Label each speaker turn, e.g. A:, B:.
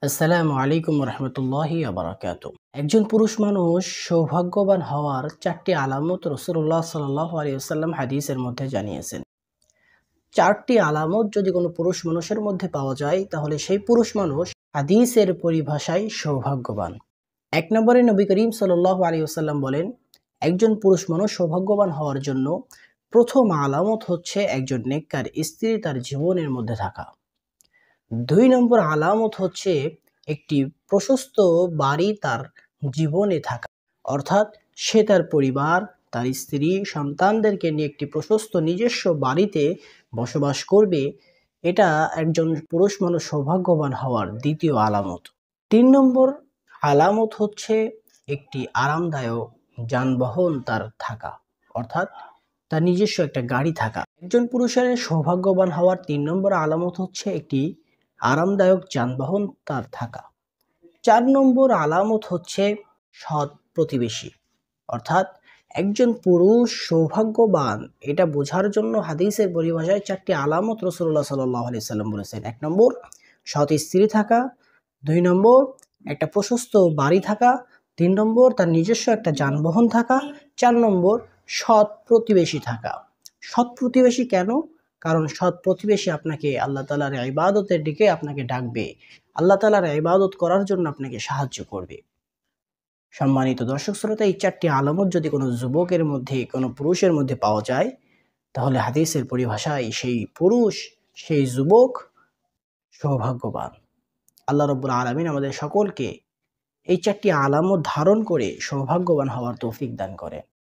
A: আসসালামু আলাইকুম রহমতুল্লাহি আবরাকাত। একজন পুরুষ মানুষ সৌভাগ্যবান হওয়ার 4টি আলামত রাসূলুল্লাহ সাল্লাল্লাহু আলাইহি ওয়াসাল্লাম হাদিসের মধ্যে জানিয়েছেন। 4টি আলামত যদি কোনো পুরুষ মানুষের মধ্যে পাওয়া যায় তাহলে সেই পুরুষ মানুষ হাদিসের পরিভাষায় সৌভাগ্যবান। 1 নম্বরে নবী করিম সাল্লাল্লাহু আলাইহি ওয়াসাল্লাম বলেন, একজন পুরুষ মানুষ সৌভাগ্যবান হওয়ার জন্য প্রথম আলামত হচ্ছে একজন নেককার স্ত্রী তার জীবনের মধ্যে থাকা। 2 নম্বর আলামত হচ্ছে একটি প্রশস্ত বাড়ি তার জীবনে থাকা, অর্থাৎ সে তার পরিবার, তার স্ত্রী, সন্তানদেরকে নিয়ে একটি প্রশস্ত নিজস্ব বাড়িতে বসবাস করবে। এটা একজন পুরুষ মানুষ সৌভাগ্যবান হওয়ার দ্বিতীয় আলামত। 3 নম্বর আলামত হচ্ছে একটি আরামদায়ক যানবাহন তার থাকা, অর্থাৎ তার নিজস্ব একটা গাড়ি থাকা। একজন পুরুষের সৌভাগ্যবান হওয়ার 3 নম্বর আলামত হচ্ছে একটি আরামদায়ক যানবাহন তার থাকা। 4 নম্বর আলামত হচ্ছে সৎ প্রতিবেশী, অর্থাৎ একজন পুরুষ সৌভাগ্যবান এটা বোঝার জন্য হাদিসের পরিভাষায় 4টি আলামত রাসূলুল্লাহ সাল্লাল্লাহু আলাইহি সাল্লাম বলেছেন। 1 নম্বর সৎ স্ত্রী থাকা, 2 নম্বর একটা প্রশস্ত বাড়ি থাকা, 3 নম্বর তার নিজস্ব একটা যানবাহন থাকা, 4 নম্বর সৎ প্রতিবেশী থাকা। সৎ প্রতিবেশী কেন? কারণ সৎ প্রতিবেশী আপনাকে আল্লাহ তাআলার ইবাদতের দিকে আপনাকে ডাকবে, আল্লাহ তাআলার ইবাদত করার জন্য আপনাকে সাহায্য করবে। সম্মানিত দর্শক শ্রোতা, এই 4টি আলামত যদি কোনো যুবকের মধ্যে, কোনো পুরুষের মধ্যে পাওয়া যায় তাহলে হাদিসের পরিভাষায় সেই পুরুষ, সেই যুবক সৌভাগ্যবান। আল্লাহ রাব্বুল আলামিন আমাদের সকলকে এই 4টি আলামত ধারণ করে সৌভাগ্যবান হওয়ার তৌফিক দান করেন।